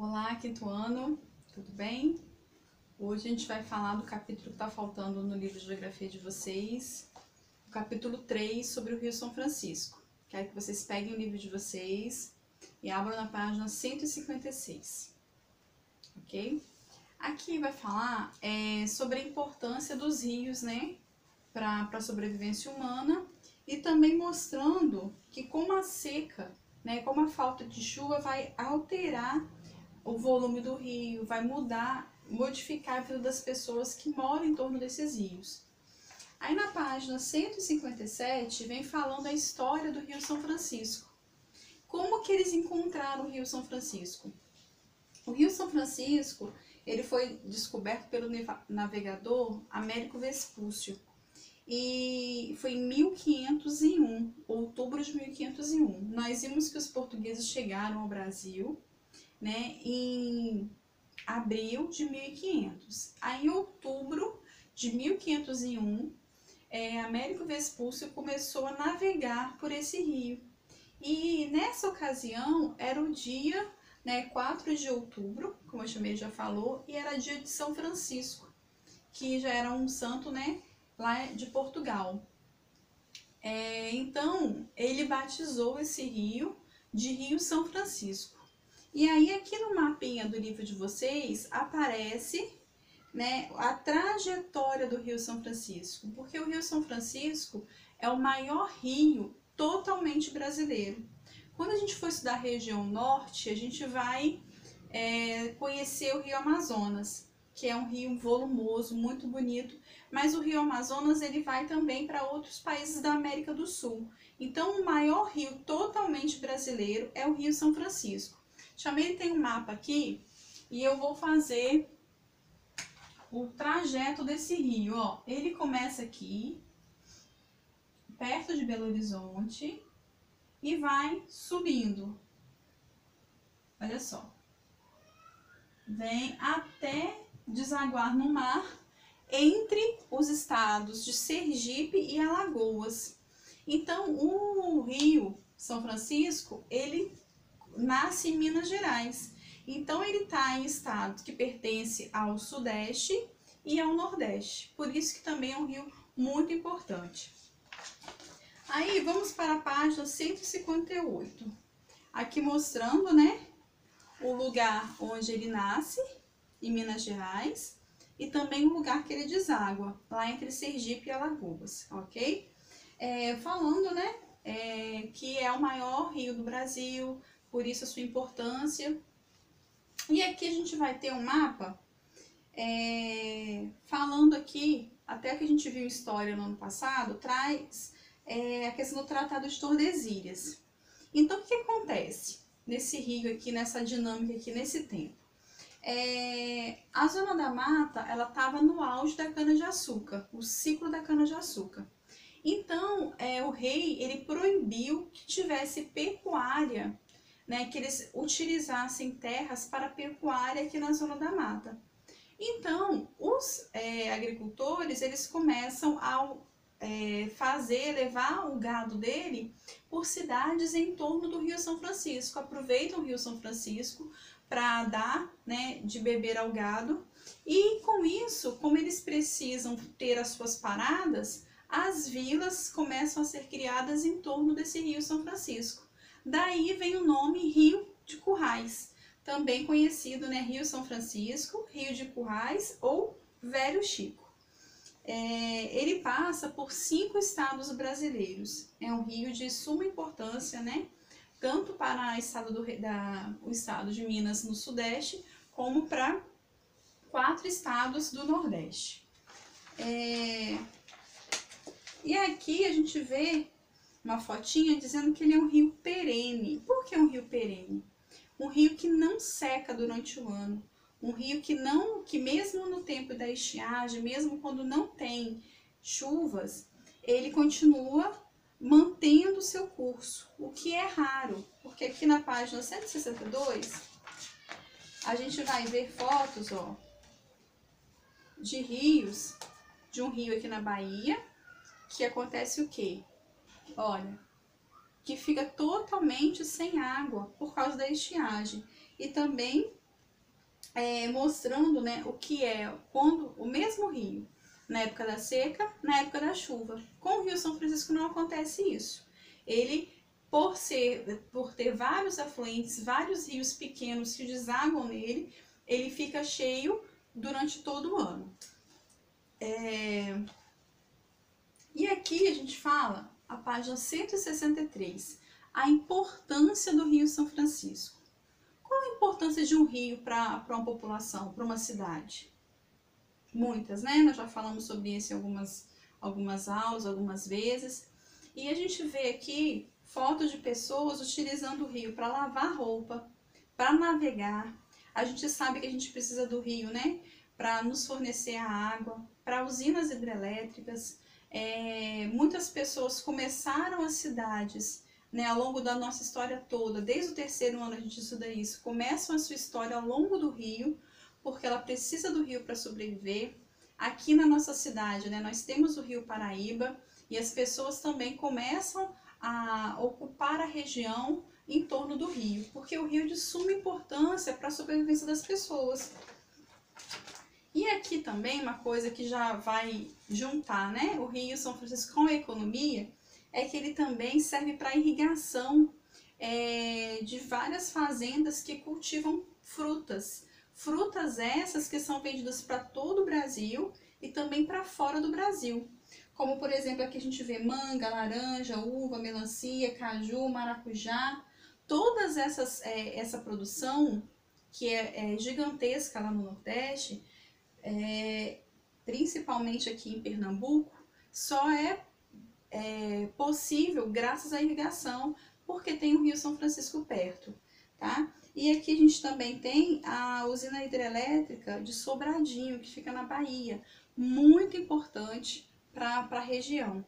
Olá, quinto ano, tudo bem? Hoje a gente vai falar do capítulo que está faltando no livro de geografia de vocês, o capítulo 3 sobre o Rio São Francisco. Quero que vocês peguem o livro de vocês e abram na página 156, ok? Aqui vai falar sobre a importância dos rios, né, para a sobrevivência humana e também mostrando que como a seca, né, como a falta de chuva vai alterar o volume do rio, vai modificar a vida das pessoas que moram em torno desses rios. Aí na página 157 vem falando a história do Rio São Francisco. Como que eles encontraram o Rio São Francisco? O Rio São Francisco, ele foi descoberto pelo navegador Américo Vespúcio. E foi em 1501, outubro de 1501. Nós vimos que os portugueses chegaram ao Brasil, né, em abril de 1500. Aí, em outubro de 1501, Américo Vespúcio começou a navegar por esse rio. E nessa ocasião era o dia, né, 4 de outubro, como a Chamei já falou, e era dia de São Francisco, que já era um santo, né, lá de Portugal. Então, ele batizou esse rio de Rio São Francisco. E aí, aqui no mapinha do livro de vocês, aparece, né, a trajetória do Rio São Francisco, porque o Rio São Francisco é o maior rio totalmente brasileiro. Quando a gente for estudar a região norte, a gente vai conhecer o Rio Amazonas, que é um rio volumoso, muito bonito, mas o Rio Amazonas ele vai também para outros países da América do Sul. Então, o maior rio totalmente brasileiro é o Rio São Francisco. Chamei, tem um mapa aqui e eu vou fazer o trajeto desse rio. Ó, ele começa aqui, perto de Belo Horizonte, e vai subindo. Olha só. Vem até desaguar no mar entre os estados de Sergipe e Alagoas. Então, o Rio São Francisco, ele nasce em Minas Gerais. Então, ele está em estado que pertence ao Sudeste e ao Nordeste. Por isso que também é um rio muito importante. Aí, vamos para a página 158. Aqui mostrando, né, o lugar onde ele nasce, em Minas Gerais, e também o lugar que ele deságua, lá entre Sergipe e Alagoas, ok? Falando, né, que é o maior rio do Brasil, por isso a sua importância. E aqui a gente vai ter um mapa falando aqui, até que a gente viu história no ano passado, traz a questão do Tratado de Tordesilhas. Então, o que acontece nesse rio aqui, nessa dinâmica aqui, nesse tempo? A zona da mata, ela estava no auge da cana-de-açúcar, o ciclo da cana-de-açúcar. Então, o rei, ele proibiu que tivesse pecuária, né, que eles utilizassem terras para pecuária aqui na zona da mata. Então, os agricultores, eles começam a levar o gado dele por cidades em torno do Rio São Francisco. Aproveitam o Rio São Francisco para dar, né, de beber ao gado. E com isso, como eles precisam ter as suas paradas, as vilas começam a ser criadas em torno desse Rio São Francisco. Daí vem o nome Rio de Currais, também conhecido, né, Rio São Francisco, Rio de Currais ou Velho Chico. Ele passa por 5 estados brasileiros. É um rio de suma importância, né, tanto para o estado de Minas no Sudeste, como para 4 estados do Nordeste. E aqui a gente vê uma fotinha dizendo que ele é um rio perene. Por que um rio perene? Um rio que não seca durante o ano. Um rio que mesmo no tempo da estiagem, mesmo quando não tem chuvas, ele continua mantendo o seu curso, o que é raro, porque aqui na página 162 a gente vai ver fotos, ó, de rios, de um rio aqui na Bahia, que acontece o quê? Olha, que fica totalmente sem água por causa da estiagem. E também mostrando, né, o que é quando o mesmo rio, na época da seca, na época da chuva. Com o Rio São Francisco não acontece isso. Ele, por ter vários afluentes, vários rios pequenos que desaguam nele, ele fica cheio durante todo o ano. E aqui a gente fala, a página 163, a importância do Rio São Francisco. Qual a importância de um rio para uma população, para uma cidade? Muitas, né? Nós já falamos sobre isso em algumas aulas, algumas vezes. E a gente vê aqui fotos de pessoas utilizando o rio para lavar roupa, para navegar. A gente sabe que a gente precisa do rio, né? Para nos fornecer a água, para usinas hidrelétricas. Muitas pessoas começaram as cidades, né, ao longo da nossa história toda, desde o terceiro ano a gente estuda isso, começam a sua história ao longo do rio, porque ela precisa do rio para sobreviver. Aqui na nossa cidade, né, nós temos o Rio Paraíba e as pessoas também começam a ocupar a região em torno do rio, porque o rio é de suma importância para a sobrevivência das pessoas. E aqui também uma coisa que já vai juntar, né, o Rio São Francisco com a economia, é que ele também serve para irrigação de várias fazendas que cultivam frutas. Frutas essas que são vendidas para todo o Brasil e também para fora do Brasil. Como, por exemplo, aqui a gente vê manga, laranja, uva, melancia, caju, maracujá. Todas essa produção, que é gigantesca lá no Nordeste, principalmente aqui em Pernambuco, só é possível graças à irrigação, porque tem o Rio São Francisco perto, tá? E aqui a gente também tem a usina hidrelétrica de Sobradinho, que fica na Bahia, muito importante para a região,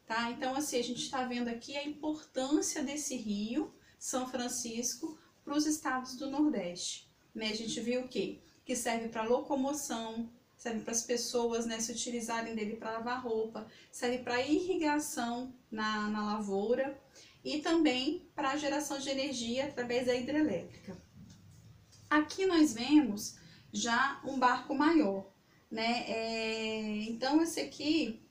tá? Então, assim, a gente está vendo aqui a importância desse rio São Francisco para os estados do Nordeste, né? A gente viu o quê? Que serve para locomoção, serve para as pessoas, né, se utilizarem dele para lavar roupa, serve para irrigação na lavoura e também para a geração de energia através da hidrelétrica. Aqui nós vemos já um barco maior, né? Então esse aqui,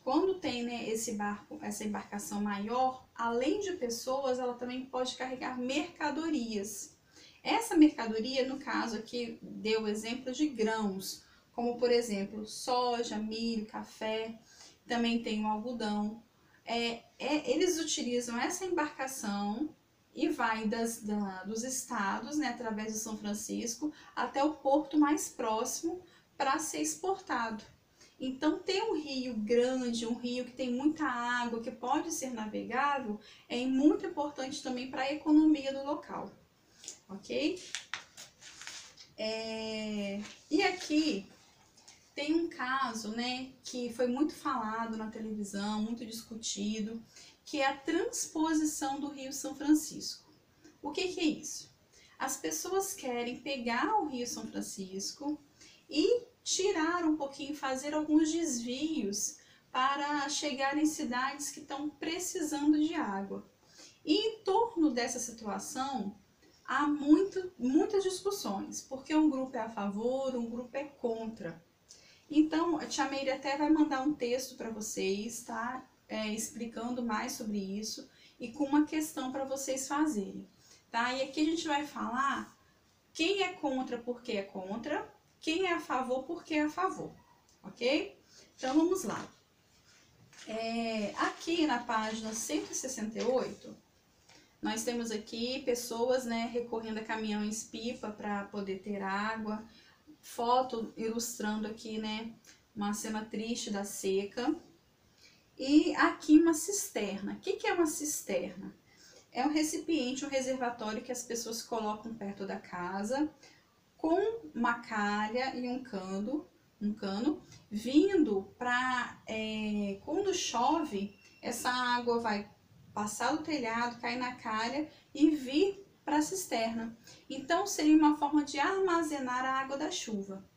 quando tem, né, esse barco, essa embarcação maior, além de pessoas, ela também pode carregar mercadorias. Essa mercadoria, no caso aqui, deu o exemplo de grãos, como por exemplo, soja, milho, café, também tem o algodão. Eles utilizam essa embarcação e vai dos estados, né, através de São Francisco, até o porto mais próximo para ser exportado. Então, ter um rio grande, um rio que tem muita água, que pode ser navegável, é muito importante também para a economia do local, ok? E aqui tem um caso, né, que foi muito falado na televisão, muito discutido, que é a transposição do Rio São Francisco. O que é isso? As pessoas querem pegar o Rio São Francisco e tirar um pouquinho, fazer alguns desvios para chegar em cidades que estão precisando de água. E em torno dessa situação, há muitas discussões, porque um grupo é a favor, um grupo é contra. Então, a tia Meire até vai mandar um texto para vocês, tá? Explicando mais sobre isso e com uma questão para vocês fazerem, tá? E aqui a gente vai falar quem é contra, porque é contra, quem é a favor, porque é a favor, ok? Então, vamos lá. Aqui na página 168, nós temos aqui pessoas, né, recorrendo a caminhões-pipa para poder ter água, foto ilustrando aqui, né, uma cena triste da seca. E aqui uma cisterna. O que é uma cisterna? É um recipiente, um reservatório que as pessoas colocam perto da casa, com uma calha e um cano, vindo para, quando chove, essa água vai passar do telhado, cair na calha e vir para a cisterna. Então, seria uma forma de armazenar a água da chuva.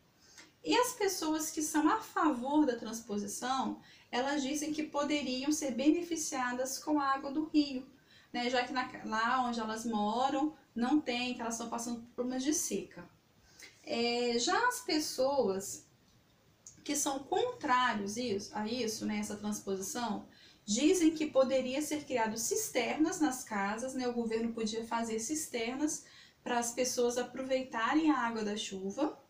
E as pessoas que são a favor da transposição, elas dizem que poderiam ser beneficiadas com a água do rio, né? Já que lá onde elas moram não tem, que elas estão passando por problemas de seca. Já as pessoas que são contrários a isso, né, essa transposição, dizem que poderia ser criado cisternas nas casas, né, o governo podia fazer cisternas para as pessoas aproveitarem a água da chuva.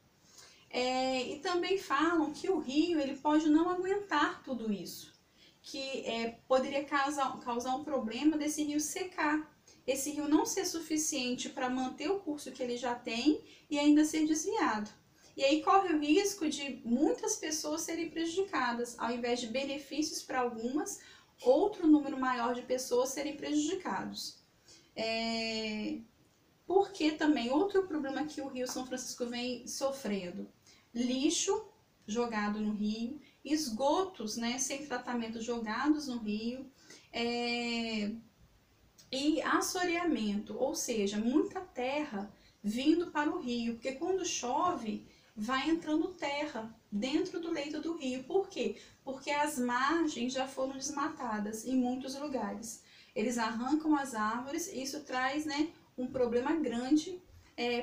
E também falam que o rio ele pode não aguentar tudo isso, que poderia causar um problema desse rio secar, esse rio não ser suficiente para manter o curso que ele já tem e ainda ser desviado. E aí corre o risco de muitas pessoas serem prejudicadas, ao invés de benefícios para algumas, outro número maior de pessoas serem prejudicados. Porque também outro problema que o Rio São Francisco vem sofrendo: lixo jogado no rio, esgotos, né, sem tratamento jogados no rio, e assoreamento, ou seja, muita terra vindo para o rio, porque quando chove vai entrando terra dentro do leito do rio. Por quê? Porque as margens já foram desmatadas em muitos lugares. Eles arrancam as árvores e isso traz, né, um problema grande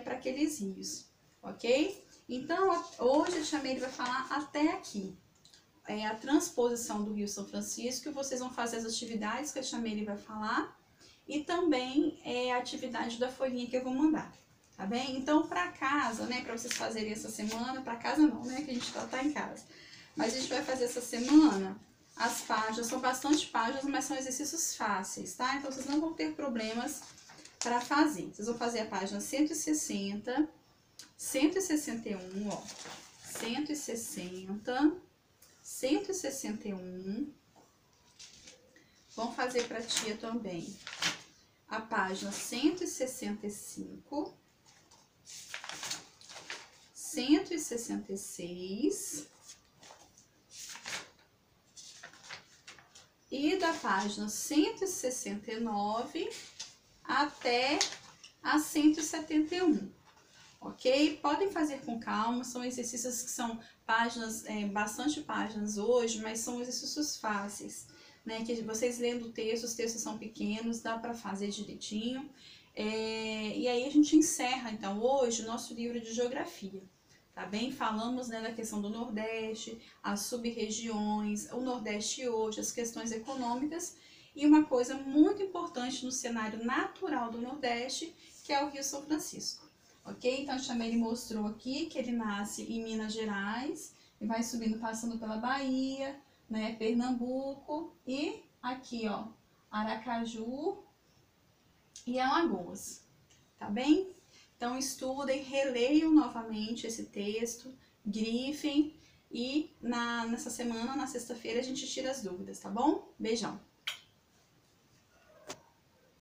para aqueles rios, ok? Então, hoje a Tia Meire vai falar até aqui. A transposição do Rio São Francisco, vocês vão fazer as atividades que a Tia Meire vai falar e também a atividade da folhinha que eu vou mandar, tá bem? Então, para casa, né, para vocês fazerem essa semana, para casa não, né, que a gente tá em casa, mas a gente vai fazer essa semana, as páginas, são bastante páginas, mas são exercícios fáceis, tá? Então, vocês não vão ter problemas para fazer. Vocês vão fazer a página 160, 161, ó, 160, 161, vão fazer para a tia também a página 165, 166 e da página 169 até a 171, ok? Podem fazer com calma, são exercícios que são páginas, bastante páginas hoje, mas são exercícios fáceis, né? Que vocês lendo o texto, os textos são pequenos, dá para fazer direitinho. E aí a gente encerra, então, hoje o nosso livro de geografia, tá bem? Falamos, né, da questão do Nordeste, as sub-regiões, o Nordeste hoje, as questões econômicas e uma coisa muito importante no cenário natural do Nordeste, que é o Rio São Francisco. Ok? Então, a Tia Meire mostrou aqui que ele nasce em Minas Gerais e vai subindo, passando pela Bahia, né, Pernambuco e aqui, ó, Aracaju e Alagoas, tá bem? Então, estudem, releiam novamente esse texto, grifem e nessa semana, na sexta-feira, a gente tira as dúvidas, tá bom? Beijão!